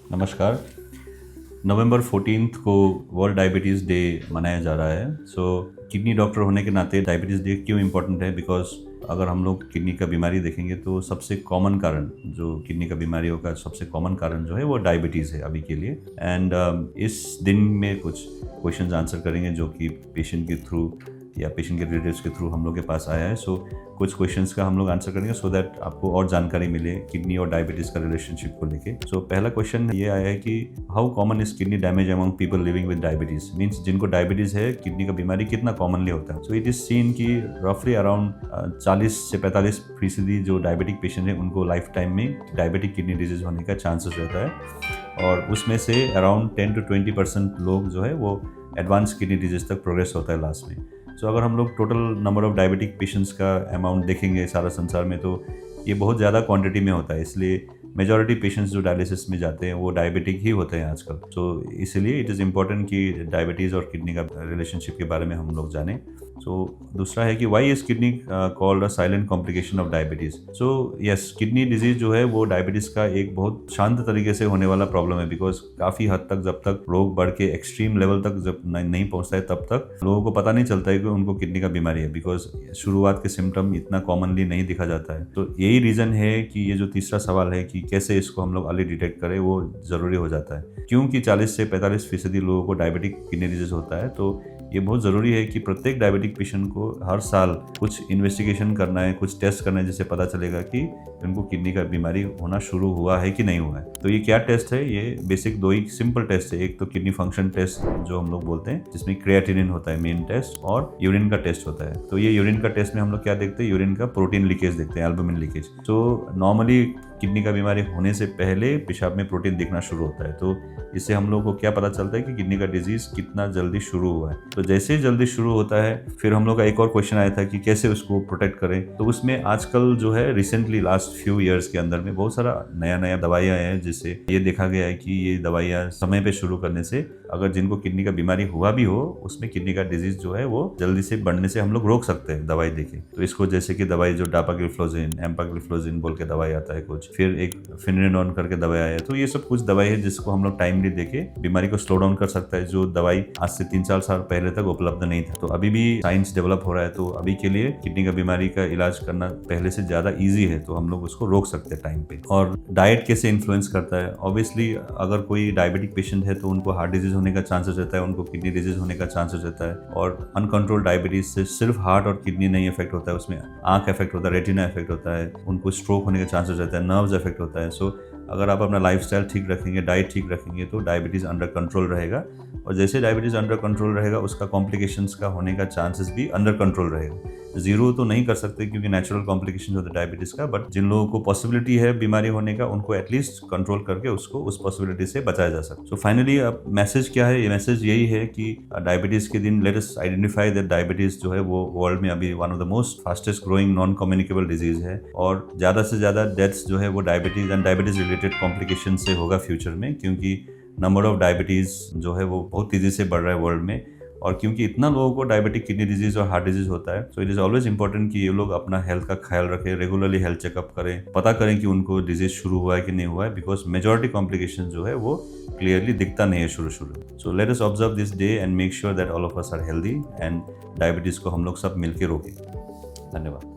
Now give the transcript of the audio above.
नमस्कार। नवंबर 14 को world diabetes day मनाया जा रहा है। किडनी डॉक्टर होने के नाते डायबिटीज़ डे क्यों इम्पोर्टेंट है? बिकॉज़ अगर हम लोग किडनी का बीमारी देखेंगे तो सबसे कॉमन कारण जो किडनी का बीमारियों का सबसे कॉमन कारण जो है वो डायबिटीज़ है अभी के लिए। एंड इस दिन में कुछ क्वेश्चंस आंसर करेंगे जो कि पेशेंट के थ्रू या पेशेंट के रिलेटिव्स के थ्रू हम लोग के पास आया है। कुछ क्वेश्चंस का हम लोग आंसर करेंगे सो दैट आपको और जानकारी मिले किडनी और डायबिटीज़ का रिलेशनशिप को लेके। पहला क्वेश्चन ये आया है कि how common is kidney damage among people living with diabetes? Means जिनको डायबिटीज़ है किडनी का बीमारी कितना कॉमनली होता है। सो इट इज़ सीन कि रफली अराउंड 40 से 45% जो डायबिटिक पेशेंट है उनको लाइफ टाइम में डायबिटिक किडनी डिजीज़ होने का चांसेस रहता है, और उसमें से अराउंड 10 to 20% लोग जो है वो एडवांस किडनी डिजीज़ तक प्रोग्रेस होता है लास्ट में। अगर हम लोग total number of diabetic patients का अमाउंट देखेंगे सारा संसार में, तो ये बहुत ज़्यादा क्वांटिटी में होता है। इसलिए मेजॉरिटी पेशेंट्स जो डायलिसिस में जाते हैं वो डायबिटिक ही होते हैं आजकल। इसलिए इट इज़ इम्पॉर्टेंट कि डायबिटीज़ और किडनी का रिलेशनशिप के बारे में हम लोग जानें। दूसरा है कि why is kidney called a silent complication of diabetes? Yes, kidney disease जो है वो डायबिटीज़ का एक बहुत शांत तरीके से होने वाला प्रॉब्लम है। बिकॉज काफ़ी हद तक जब तक रोग बढ़ के एक्सट्रीम लेवल तक जब नहीं पहुंचता है तब तक लोगों को पता नहीं चलता है कि उनको किडनी का बीमारी है, बिकॉज शुरुआत के सिम्टम इतना कॉमनली नहीं दिखा जाता है। तो यही रीज़न है कि ये जो तीसरा सवाल है कि कैसे इसको हम लोग अर्ली डिटेक्ट करें, वो ज़रूरी हो जाता है। क्योंकि 40 से 45% लोगों को डायबिटिक किडनी डिजीज़ होता है, तो ये बहुत ज़रूरी है कि प्रत्येक डायबिटिक पेशेंट को हर साल कुछ इन्वेस्टिगेशन करना है, कुछ टेस्ट करना है, जिससे पता चलेगा कि उनको किडनी का बीमारी होना शुरू हुआ है कि नहीं हुआ है। तो ये क्या टेस्ट है? ये बेसिक दो ही सिंपल टेस्ट है। एक तो किडनी फंक्शन टेस्ट जो हम लोग बोलते हैं, जिसमें क्रिएटिनिन होता है मेन टेस्ट, और यूरिन का टेस्ट होता है। तो ये यूरिन का टेस्ट में हम लोग क्या देखते हैं? यूरिन का प्रोटीन लीकेज देखते हैं, एल्बुमिन लीकेज। नॉर्मली किडनी का बीमारी होने से पहले पेशाब में प्रोटीन दिखना शुरू होता है। तो इससे हम लोग को क्या पता चलता है कि किडनी का डिजीज कितना जल्दी शुरू हुआ है। तो जैसे ही जल्दी शुरू होता है, फिर हम लोग का एक और क्वेश्चन आया था कि कैसे उसको प्रोटेक्ट करें। तो उसमें आजकल जो है रिसेंटली लास्ट फ्यू ईयर्स के अंदर में बहुत सारा नया नया दवाइयाँ हैं, जिससे ये देखा गया है कि ये दवाइयाँ समय पे शुरू करने से अगर जिनको किडनी का बीमारी हुआ भी हो, उसमें किडनी का डिजीज जो है वो जल्दी से बढ़ने से हम लोग रोक सकते हैं दवाई देके। तो इसको जैसे कि दवाई जो डापाग्लिफ्लोजिन, एम्पाग्लिफ्लोजिन बोल के दवाई आता है कुछ, फिर एक फिनरेनोन करके दवाई आया है। तो ये सब कुछ दवाई है जिसको हम लोग टाइमली देके बीमारी को स्लो डाउन कर सकता है, जो दवाई आज से 3-4 साल पहले तक उपलब्ध नहीं था। तो अभी भी साइंस डेवलप हो रहा है, तो अभी के लिए किडनी का बीमारी का इलाज करना पहले से ज्यादा ईजी है, तो हम लोग उसको रोक सकते हैं टाइम पे। और डाइट कैसे इन्फ्लुएंस करता है? ऑब्वियसली अगर कोई डायबिटिक पेशेंट है तो उनको हार्ट डिजीज होने का चांसेस रहता है, उनको किडनी डिजीज होने का चांसेस रहता है। और अनकंट्रोल डायबिटीज से सिर्फ हार्ट और किडनी नहीं इफेक्ट होता है, उसमें आंख इफेक्ट होता है, रेटिना इफेक्ट होता है, उनको स्ट्रोक होने का चांसेस रहता है, नर्व्स इफेक्ट होता है। अगर आप अपना लाइफस्टाइल ठीक रखेंगे, डाइट ठीक रखेंगे, तो डायबिटीज़ अंडर कंट्रोल रहेगा। और जैसे डायबिटीज़ अंडर कंट्रोल रहेगा, उसका कॉम्प्लिकेशंस का होने का चांसेस भी अंडर कंट्रोल रहेगा। जीरो तो नहीं कर सकते क्योंकि नेचुरल कॉम्प्लिकेशन होता है डायबिटीज़ का, बट जिन लोगों को पॉसिबिलिटी है बीमारी होने का, उनको एटलीस्ट कंट्रोल करके उसको उस पॉसिबिलिटी से बचाया जा सकता है। फाइनली अब मैसेज क्या है? ये मैसेज यही है कि डायबिटीज़ के दिन let us identify that diabetes जो है वो वर्ल्ड में अभी one of the most fastest growing non communicable disease है, और ज़्यादा से ज़्यादा डेथ्स जो है वो diabetes and diabetes related complication से होगा फ्यूचर में, क्योंकि नंबर ऑफ डायबिटीज़ जो है वो बहुत तेज़ी से बढ़ रहा है वर्ल्ड में। और क्योंकि इतना लोगों को डायबिटिक किडनी डिजीज और हार्ट डिजीज होता है, तो इट इज़ ऑलवेज इंपॉर्टेंट कि ये लोग अपना हेल्थ का ख्याल रखें, रेगुलरली हेल्थ चेकअप करें, पता करें कि उनको डिजीज शुरू हुआ है कि नहीं हुआ है, बिकॉज मेजॉरिटी कॉम्प्लिकेशन जो है वो क्लियरली दिखता नहीं है शुरू में। So let us observe this day and make sure that all of us are healthy, and diabetes को हम लोग सब मिलकर रोकें। धन्यवाद।